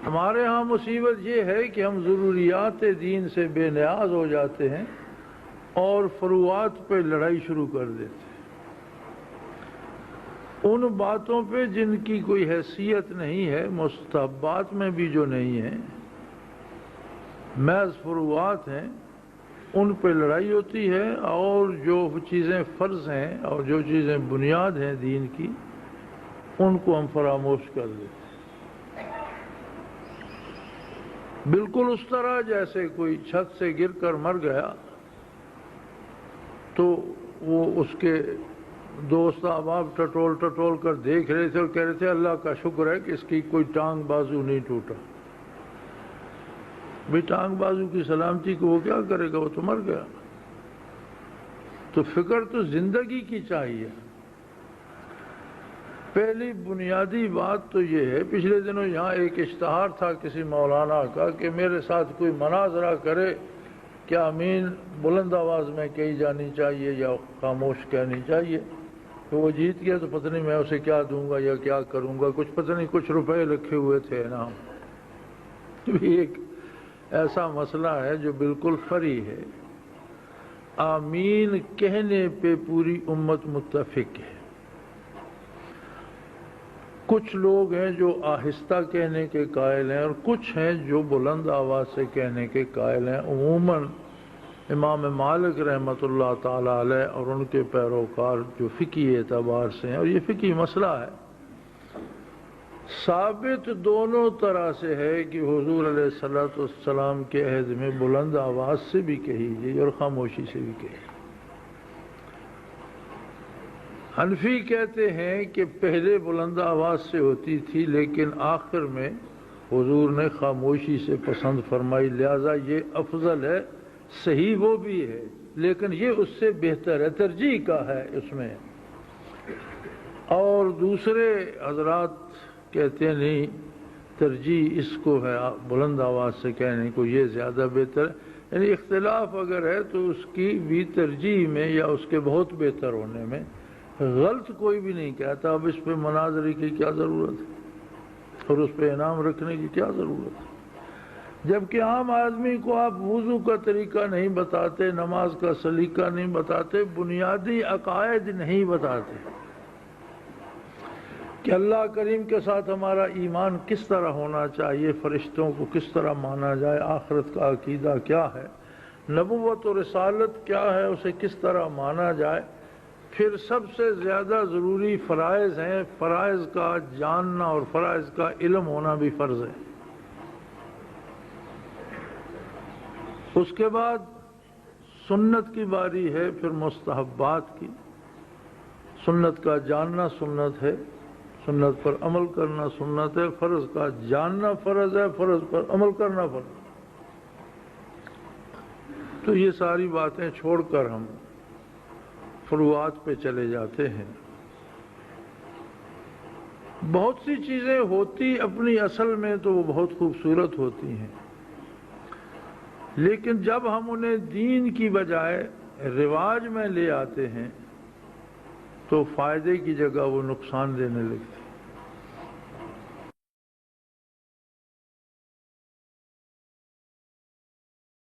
ہمارے ہاں مصیبت یہ ہے کہ ہم ضروریات دین سے بے نیاز ہو جاتے ہیں اور فروعات پہ لڑائی شروع کر دیتے ہیں، ان باتوں پہ جن کی کوئی حیثیت نہیں ہے، مستحبات میں بھی جو نہیں ہے، محض فروعات ہیں، ان پہ لڑائی ہوتی ہے، اور جو چیزیں فرض ہیں اور جو چیزیں بنیاد ہیں دین کی، ان کو ہم فراموش کر دیتے ہیں۔ بالکل اس طرح جیسے کوئی چھت سے گر کر مر گیا تو وہ اس کے دوست احباب ٹٹول ٹٹول کر دیکھ رہے تھے اور کہہ رہے تھے اللہ کا شکر ہے کہ اس کی کوئی ٹانگ بازو نہیں ٹوٹا۔ بھی ٹانگ بازو کی سلامتی کو وہ کیا کرے گا، وہ تو مر گیا۔ تو فکر تو زندگی کی چاہیے۔ پہلی بنیادی بات تو یہ ہے، پچھلے دنوں یہاں ایک اشتہار تھا کسی مولانا کا کہ میرے ساتھ کوئی مناظرہ کرے، کیا آمین بلند آواز میں کہی جانی چاہیے یا خاموش کہنی چاہیے۔ تو وہ جیت گیا تو پتہ نہیں میں اسے کیا دوں گا یا کیا کروں گا، کچھ پتہ نہیں، کچھ روپے رکھے ہوئے تھے انعام۔ ایک ایسا مسئلہ ہے جو بالکل فری ہے، آمین کہنے پہ پوری امت متفق ہے۔ کچھ لوگ ہیں جو آہستہ کہنے کے قائل ہیں اور کچھ ہیں جو بلند آواز سے کہنے کے قائل ہیں۔ عموماً امام مالک رحمۃ اللہ تعالی علیہ اور ان کے پیروکار جو فقہی اعتبار سے ہیں، اور یہ فقہی مسئلہ ہے، ثابت دونوں طرح سے ہے کہ حضور علیہ الصلوۃ والسلام کے عہد میں بلند آواز سے بھی کہی گئی اور خاموشی سے بھی کہی۔ حنفی کہتے ہیں کہ پہلے بلند آواز سے ہوتی تھی لیکن آخر میں حضور نے خاموشی سے پسند فرمائی، لہذا یہ افضل ہے، صحیح وہ بھی ہے لیکن یہ اس سے بہتر ہے، ترجیح کا ہے اس میں۔ اور دوسرے حضرات کہتے ہیں نہیں، ترجیح اس کو ہے بلند آواز سے کہنے کو، یہ زیادہ بہتر ہے۔ یعنی اختلاف اگر ہے تو اس کی بھی ترجیح میں یا اس کے بہت بہتر ہونے میں غلط کوئی بھی نہیں کہتا۔ اب اس پہ مناظرے کی کیا ضرورت ہے اور اس پہ انعام رکھنے کی کیا ضرورت ہے؟ جبکہ عام آدمی کو آپ وضو کا طریقہ نہیں بتاتے، نماز کا سلیقہ نہیں بتاتے، بنیادی عقائد نہیں بتاتے کہ اللہ کریم کے ساتھ ہمارا ایمان کس طرح ہونا چاہیے، فرشتوں کو کس طرح مانا جائے، آخرت کا عقیدہ کیا ہے، نبوت و رسالت کیا ہے، اسے کس طرح مانا جائے۔ پھر سب سے زیادہ ضروری فرائض ہیں، فرائض کا جاننا اور فرائض کا علم ہونا بھی فرض ہے۔ اس کے بعد سنت کی باری ہے، پھر مستحبات کی۔ سنت کا جاننا سنت ہے، سنت پر عمل کرنا سنت ہے، فرض کا جاننا فرض ہے، فرض پر عمل کرنا فرض ہے۔ تو یہ ساری باتیں چھوڑ کر ہم فروعات پہ چلے جاتے ہیں۔ بہت سی چیزیں ہوتی اپنی اصل میں تو وہ بہت خوبصورت ہوتی ہیں، لیکن جب ہم انہیں دین کی بجائے رواج میں لے آتے ہیں تو فائدے کی جگہ وہ نقصان دینے لگتے ہیں۔